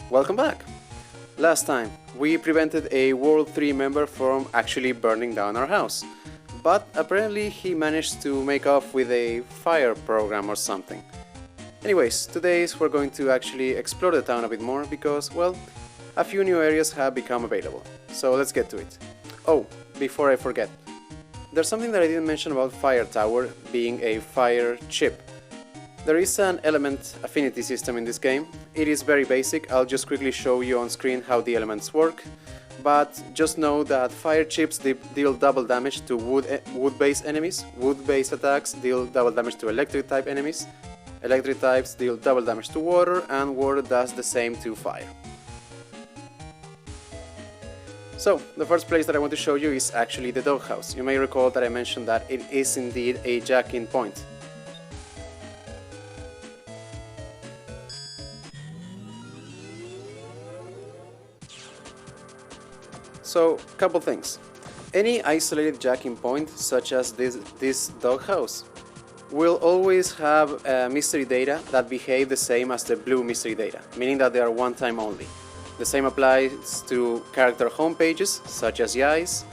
Welcome back! Last time, we prevented a World 3 member from actually burning down our house, but apparently he managed to make off with a fire program or something. Anyways, today we're going to actually explore the town a bit more because, well, a few new areas have become available. So let's get to it. Oh, before I forget, there's something that I didn't mention about Fire Tower being a fire chip. There is an element affinity system in this game. It is very basic. I'll just quickly show you on screen how the elements work. But just know that fire chips deal double damage to wood-based enemies. Wood-based attacks deal double damage to electric type enemies. Electric types deal double damage to water, and water does the same to fire. So, the first place that I want to show you is actually the doghouse. You may recall that I mentioned that it is indeed a jack-in point. So, couple things. Any isolated jack-in point, such as this doghouse, will always have mystery data that behave the same as the blue mystery data, meaning that they are one time only. The same applies to character home pages, such as the eyes.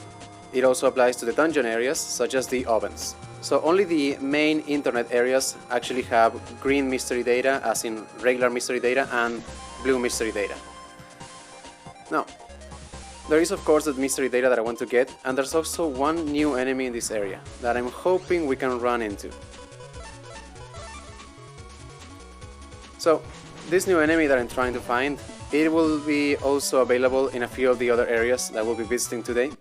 It also applies to the dungeon areas, such as the ovens. So only the main internet areas actually have green mystery data, as in regular mystery data, and blue mystery data. Now, there is of course the mystery data that I want to get, and there's also one new enemy in this area that I'm hoping we can run into. So, this new enemy that I'm trying to find, it will be also available in a few of the other areas that we'll be visiting today.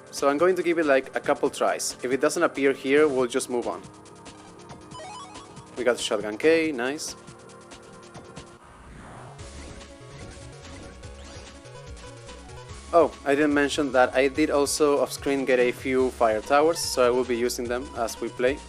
So I'm going to give it like a couple tries. If it doesn't appear here, we'll just move on. We got Shotgun K, nice. Oh, I didn't mention that I did also off-screen get a few fire towers, so I will be using them as we play.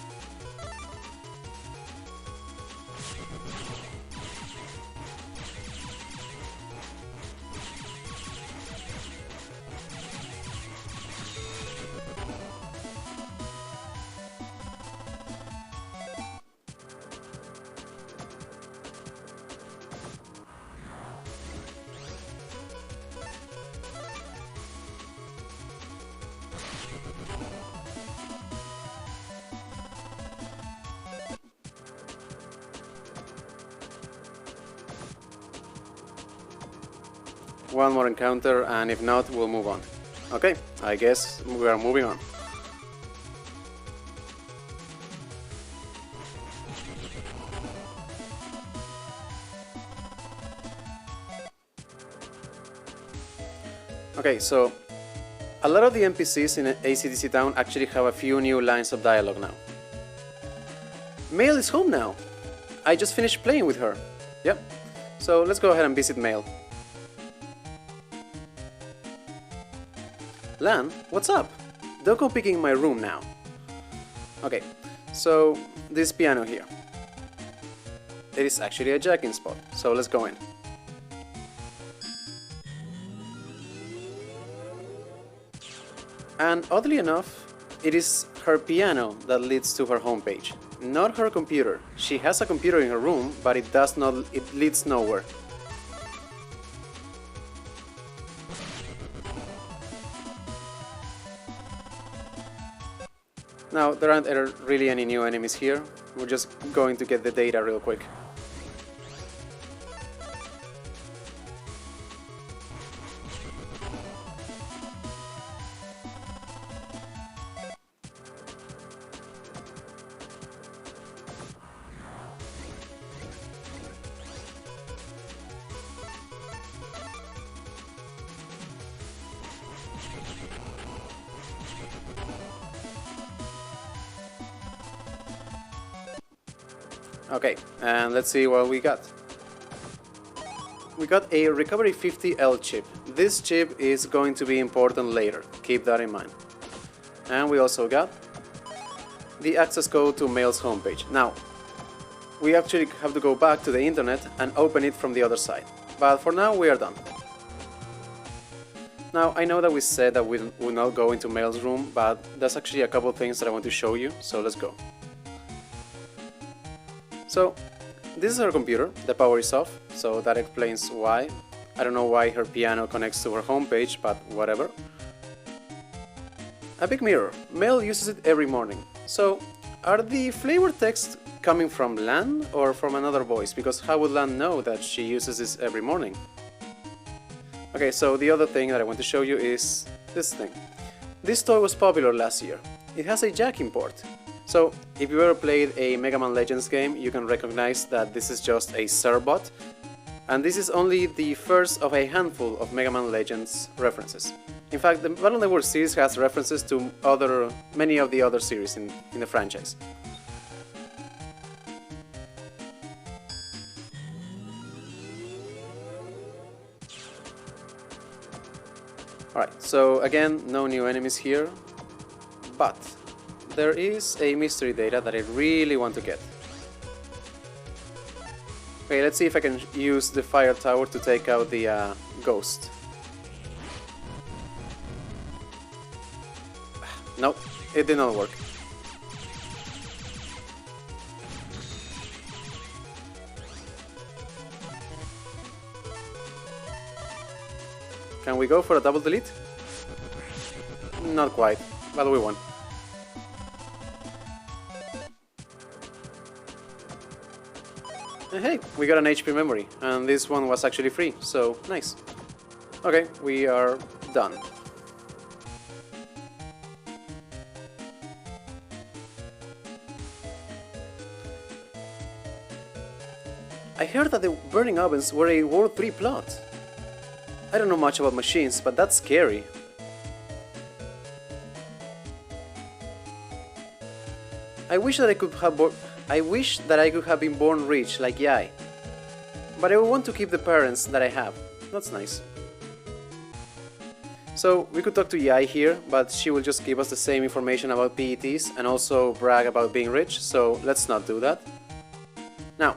One more encounter, and if not, we'll move on. Okay, I guess we are moving on. Okay, so a lot of the NPCs in ACDC Town actually have a few new lines of dialogue now. Mail is home now. I just finished playing with her. Yep. So let's go ahead and visit Mail. Lan, what's up? Don't go picking in my room now. Okay, so this piano here. It is actually a jack-in spot, so let's go in. And oddly enough, it is her piano that leads to her homepage, not her computer. She has a computer in her room, but it leads nowhere. Now, there aren't really any new enemies here. We're just going to get the data real quick. Okay, and let's see what we got. We got a Recovery 50L chip. This chip is going to be important later, keep that in mind. And we also got the access code to Mail's homepage. Now, we actually have to go back to the internet and open it from the other side. But for now, we are done. Now, I know that we said that we will not go into Mail's room, but there's actually a couple things that I want to show you, so let's go. So, this is her computer, the power is off, so that explains why. I don't know why her piano connects to her homepage, but whatever. A big mirror. Mel uses it every morning. So, are the flavor texts coming from Lan or from another voice? Because how would Lan know that she uses this every morning? Okay, so the other thing that I want to show you is this thing. This toy was popular last year. It has a jack import. So, if you ever played a Mega Man Legends game, you can recognize that this is just a Serbot, and this is only the first of a handful of Mega Man Legends references. In fact, the Battle Network series has references to many of the other series in the franchise. Alright, so again, no new enemies here, but there is a mystery data that I really want to get. Okay, let's see if I can use the fire tower to take out the ghost. Nope, it did not work. Can we go for a double delete? Not quite, but we won. And hey, we got an HP memory, and this one was actually free, so nice. Okay, we are done. I heard that the burning ovens were a World 3 plot. I don't know much about machines, but that's scary. I wish that I could have been born rich like Yai. But I want to keep the parents that I have. That's nice. So we could talk to Yai here, but she will just give us the same information about PETs and also brag about being rich, so let's not do that. Now,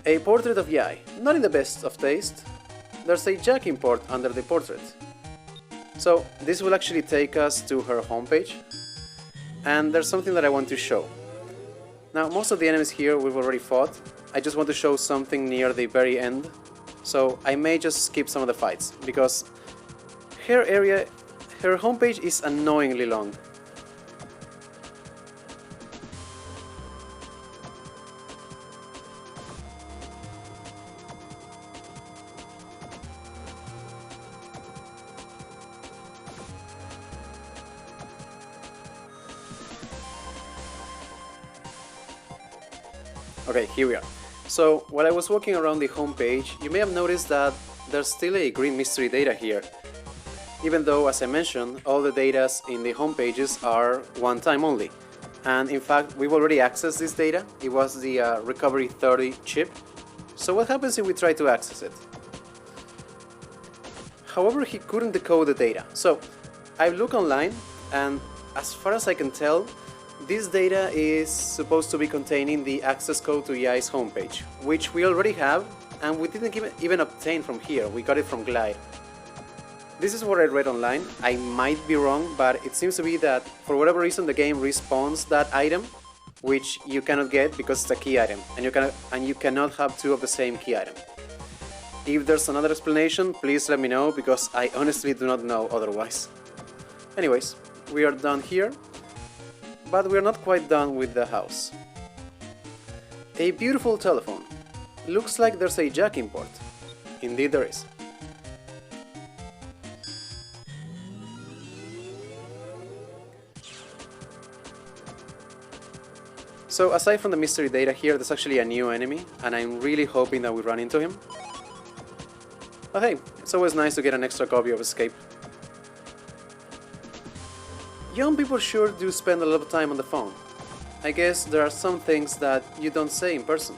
a portrait of Yai, not in the best of taste. There's a jack import under the portrait. So this will actually take us to her homepage, and there's something that I want to show. Now, most of the enemies here we've already fought. I just want to show something near the very end, so I may just skip some of the fights, because her homepage is annoyingly long. Okay, here we are. So, while I was walking around the homepage, you may have noticed that there's still a green mystery data here. Even though, as I mentioned, all the data in the homepages are one time only. And in fact, we've already accessed this data. It was the Recovery 30 chip. So what happens if we try to access it? However, he couldn't decode the data. So, I looked online, and as far as I can tell, this data is supposed to be containing the access code to Yai's homepage, which we already have, and we didn't even obtain from here, we got it from Glide. This is what I read online. I might be wrong, but it seems to be that for whatever reason the game respawns that item, which you cannot get because it's a key item, and you cannot have two of the same key item. If there's another explanation, please let me know, because I honestly do not know otherwise. Anyways, we are done here. But we're not quite done with the house. A beautiful telephone. Looks like there's a jack import. Indeed there is. So aside from the mystery data here, there's actually a new enemy, and I'm really hoping that we run into him. But hey, it's always nice to get an extra copy of Escape. Young people sure do spend a lot of time on the phone. I guess there are some things that you don't say in person.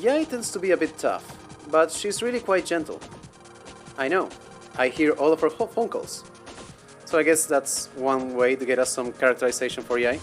Yai tends to be a bit tough, but she's really quite gentle. I know, I hear all of her phone calls. So I guess that's one way to get us some characterization for Yai.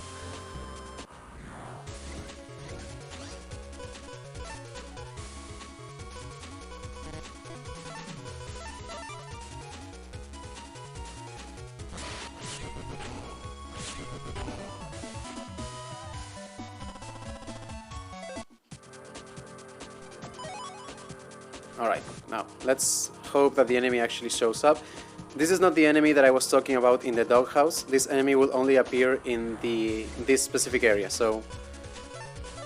Alright, now let's hope that the enemy actually shows up. This is not the enemy that I was talking about in the doghouse. This enemy will only appear in this specific area, so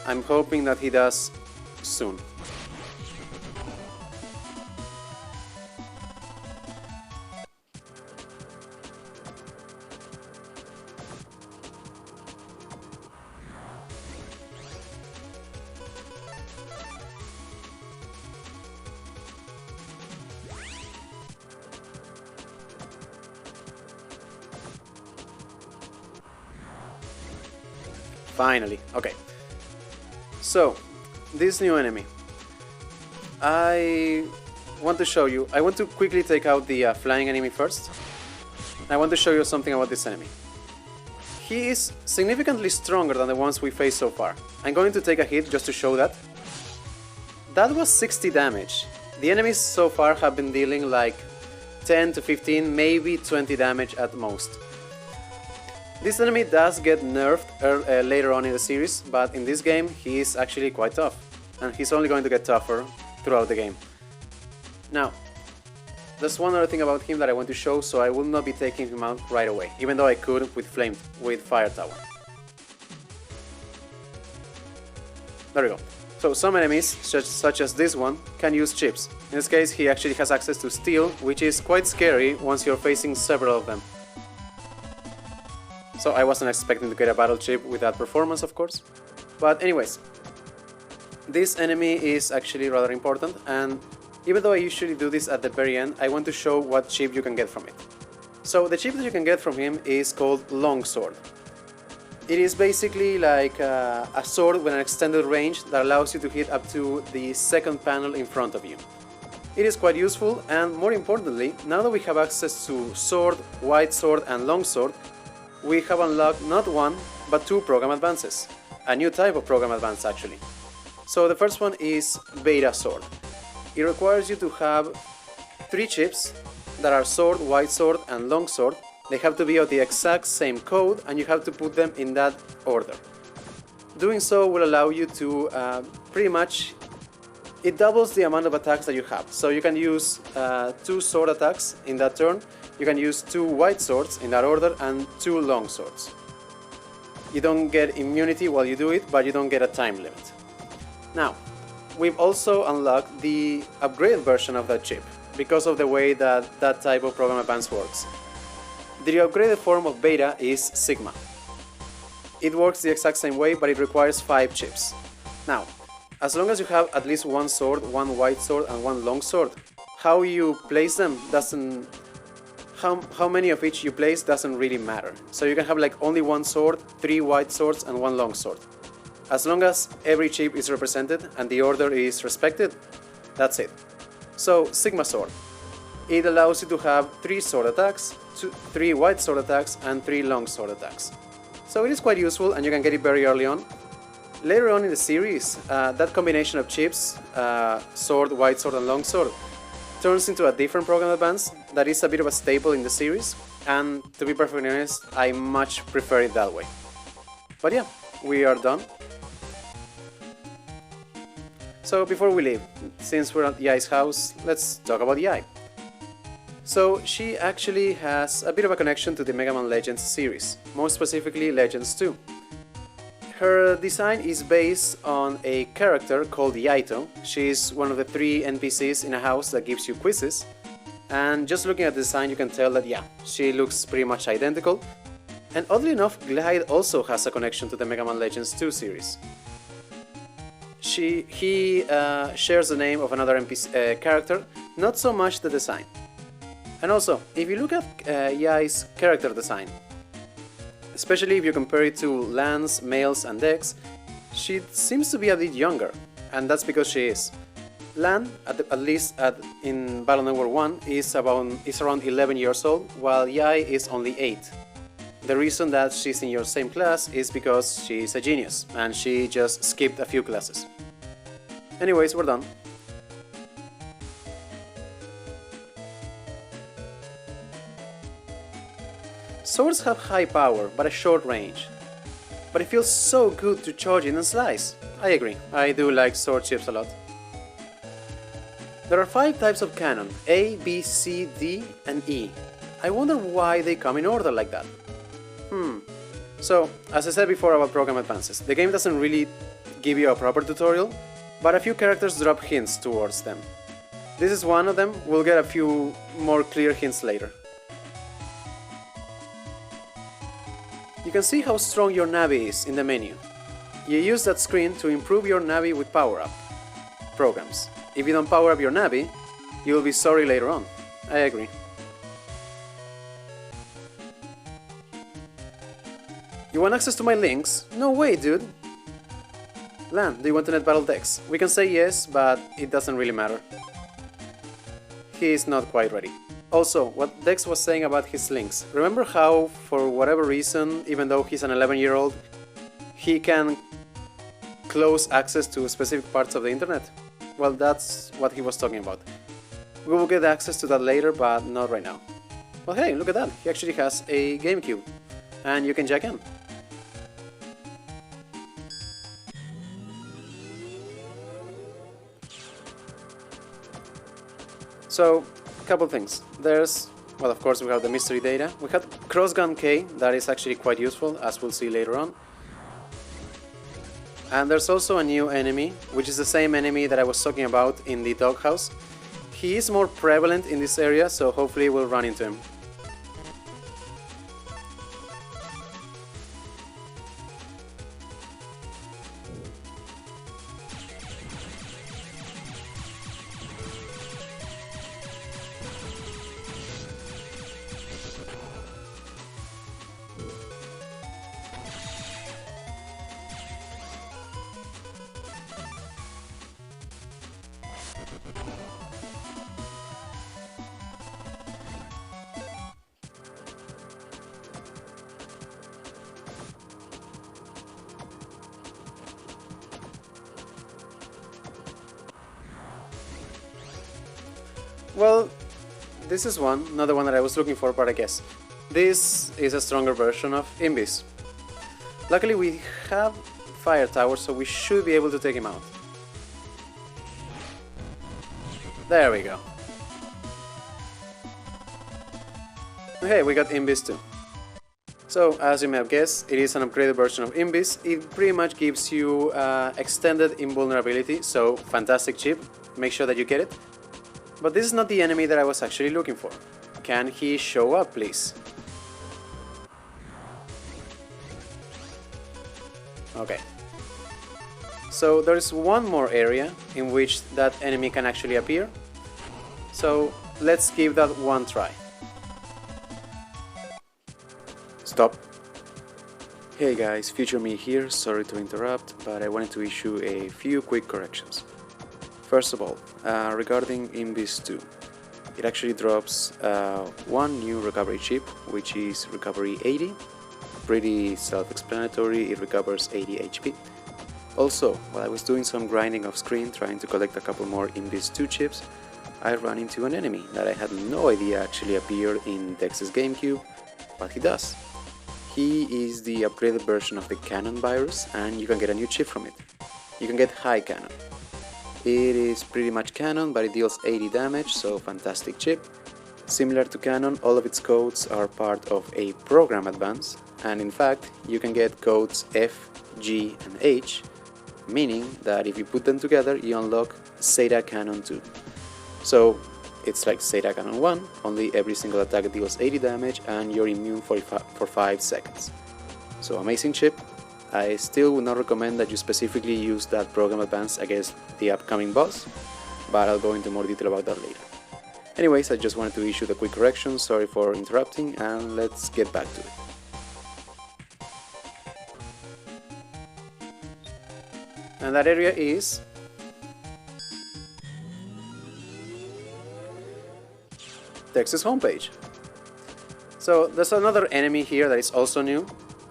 I'm hoping that he does soon. Finally, okay. So, this new enemy. I want to show you. I want to quickly take out the flying enemy first. I want to show you something about this enemy. He is significantly stronger than the ones we faced so far. I'm going to take a hit just to show that. That was 60 damage. The enemies so far have been dealing like 10 to 15, maybe 20 damage at most. This enemy does get nerfed later on in the series, but in this game he is actually quite tough, and he's only going to get tougher throughout the game. Now, there's one other thing about him that I want to show, so I will not be taking him out right away, even though I could with Fire Tower. There we go. So some enemies, such as this one, can use chips. In this case he actually has access to steel, which is quite scary once you're facing several of them. So I wasn't expecting to get a battle chip with that performance, of course. But anyways, this enemy is actually rather important, and even though I usually do this at the very end, I want to show what chip you can get from it. So the chip that you can get from him is called Longsword. It is basically like a sword with an extended range that allows you to hit up to the second panel in front of you. It is quite useful, and more importantly, now that we have access to Sword, Wide Sword and Longsword, we have unlocked not one, but two program advances. A new type of program advance, actually. So the first one is Beta Sword. It requires you to have 3 chips that are Sword, Wide Sword and Longsword. They have to be of the exact same code, and you have to put them in that order. Doing so will allow you to pretty much... It doubles the amount of attacks that you have. So you can use 2 sword attacks in that turn. You can use 2 wide swords in that order and 2 long swords. You don't get immunity while you do it, but you don't get a time limit. Now, we've also unlocked the upgraded version of that chip, because of the way that that type of program advance works. The upgraded form of Beta is Sigma. It works the exact same way, but it requires 5 chips. Now, as long as you have at least 1 sword, 1 wide sword and 1 long sword, how you place them doesn't... How many of each you place doesn't really matter. So you can have like only 1 sword, 3 wide swords and 1 long sword. As long as every chip is represented and the order is respected, that's it. So Sigma Sword. It allows you to have 3 sword attacks, 3 wide sword attacks and 3 long sword attacks. So it is quite useful, and you can get it very early on. Later on in the series, that combination of chips, sword, wide sword and long sword, turns into a different program advance that is a bit of a staple in the series, and to be perfectly honest, I much prefer it that way. But yeah, we are done. So before we leave, since we're at Yai's house, let's talk about Yai. So she actually has a bit of a connection to the Mega Man Legends series, more specifically Legends 2. Her design is based on a character called Yaito. She's one of the 3 NPCs in a house that gives you quizzes. And just looking at the design, you can tell that, yeah, she looks pretty much identical. And oddly enough, Glide also has a connection to the Mega Man Legends 2 series. He shares the name of another NPC character, not so much the design. And also, if you look at Yai's character design, especially if you compare it to Lance, Mails and Dex, she seems to be a bit younger, and that's because she is. Lan, at least in Battle Network 1, is around 11 years old, while Yai is only 8. The reason that she's in your same class is because she's a genius, and she just skipped a few classes. Anyways, we're done. Swords have high power, but a short range. But it feels so good to charge in and slice. I agree, I do like sword chips a lot. There are 5 types of cannon: A, B, C, D, and E. I wonder why they come in order like that. So, as I said before about Program Advances, the game doesn't really give you a proper tutorial, but a few characters drop hints towards them. This is one of them. We'll get a few more clear hints later. You can see how strong your Navi is in the menu. You use that screen to improve your Navi with power-up programs. If you don't power up your Navi, you will be sorry later on. I agree. You want access to my links? No way, dude! Lan, do you want to net battle Dex? We can say yes, but it doesn't really matter. He is not quite ready. Also, what Dex was saying about his links. Remember how, for whatever reason, even though he's an 11-year-old, he can close access to specific parts of the internet? Well, that's what he was talking about. We will get access to that later, but not right now. Well, hey, look at that. He actually has a GameCube, and you can jack in. So, a couple things. There's, well, of course we have the mystery data. We have Crossgun K, that is actually quite useful, as we'll see later on. And there's also a new enemy, which is the same enemy that I was talking about in the doghouse. He is more prevalent in this area, so hopefully we'll run into him. Well, this is one, not the one that I was looking for, but I guess. This is a stronger version of Invis. Luckily we have Fire Tower, so we should be able to take him out. There we go. Okay, we got Invis too. So, as you may have guessed, it is an upgraded version of Invis. It pretty much gives you extended invulnerability, so fantastic chip, make sure that you get it. But this is not the enemy that I was actually looking for. Can he show up, please? Okay. So there is one more area in which that enemy can actually appear. So let's give that one try. Stop. Hey guys, Future Me here, sorry to interrupt, but I wanted to issue a few quick corrections. First of all, regarding Invis 2, it actually drops one new recovery chip, which is Recovery 80. Pretty self-explanatory, it recovers 80 HP. Also, while I was doing some grinding off screen trying to collect a couple more Invis 2 chips, I ran into an enemy that I had no idea actually appeared in Dex's GameCube, but he does. He is the upgraded version of the Cannon virus, and you can get a new chip from it. You can get High Cannon. It is pretty much Cannon, but it deals 80 damage, so fantastic chip. Similar to Cannon, all of its codes are part of a program advance, and in fact, you can get codes F, G, and H, meaning that if you put them together, you unlock Zeta Cannon 2. So, it's like Zeta Cannon 1, only every single attack deals 80 damage and you're immune for 5 seconds. So, amazing chip. I still would not recommend that you specifically use that program advance against the upcoming boss, but I'll go into more detail about that later. Anyways, I just wanted to issue the quick correction, sorry for interrupting, and let's get back to it. And that area is Dex's homepage. So there's another enemy here that is also new.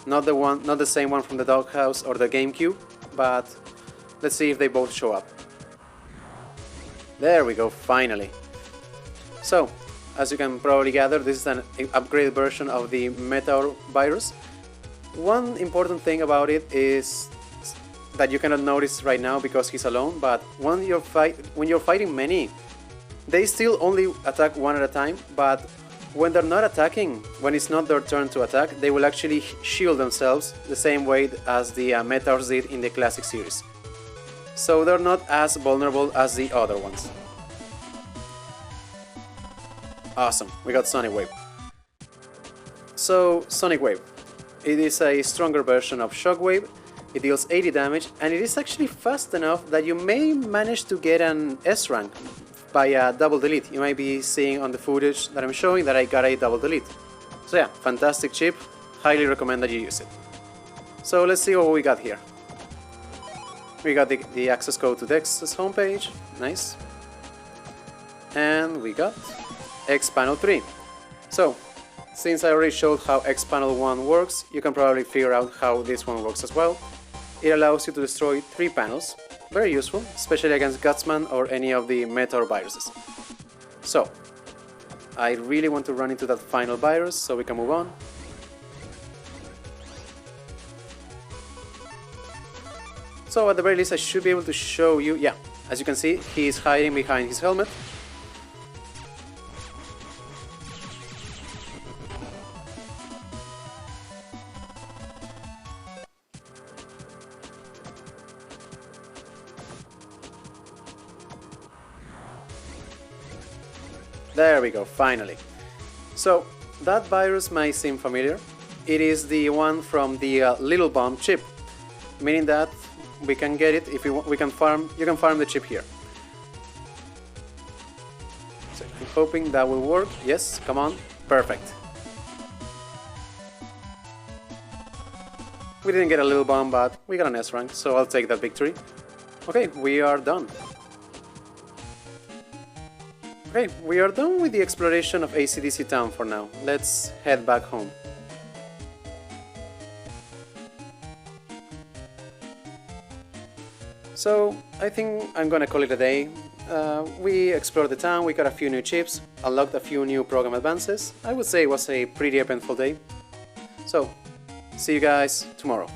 Not the same one from the doghouse or the GameCube, but let's see if they both show up. There we go, finally. So, as you can probably gather, this is an upgraded version of the Meteor virus. One important thing about it is that you cannot notice right now because he's alone, but when you're fighting many They still only attack one at a time, but when they're not attacking, when it's not their turn to attack, they will actually shield themselves the same way as the Metaurs did in the classic series. So they're not as vulnerable as the other ones. Awesome, we got Sonic Wave. So, Sonic Wave. It is a stronger version of Shockwave, it deals 80 damage, and it is actually fast enough that you may manage to get an S rank by a double delete. You might be seeing on the footage that I'm showing that I got a double delete. So yeah, fantastic chip, highly recommend that you use it. So let's see what we got here. We got the access code to Dex's homepage, nice. And we got X-Panel 3. So, since I already showed how X-Panel 1 works, you can probably figure out how this one works as well. It allows you to destroy 3 panels, very useful, especially against Gutsman or any of the Metaur viruses. So, I really want to run into that final virus, so we can move on. So at the very least I should be able to show you, yeah, as you can see, he is hiding behind his helmet. There we go, finally. So, that virus might seem familiar. It is the one from the Little Bomb chip, meaning that we can get it if you want. You can farm the chip here. So I'm hoping that will work. Yes, come on, perfect. We didn't get a Little Bomb, but we got an S rank, so I'll take that victory. Okay, we are done. Okay, we are done with the exploration of AC/DC Town for now. Let's head back home. So, I think I'm gonna call it a day. We explored the town, we got a few new chips, unlocked a few new program advances. I would say it was a pretty eventful day. So, see you guys tomorrow.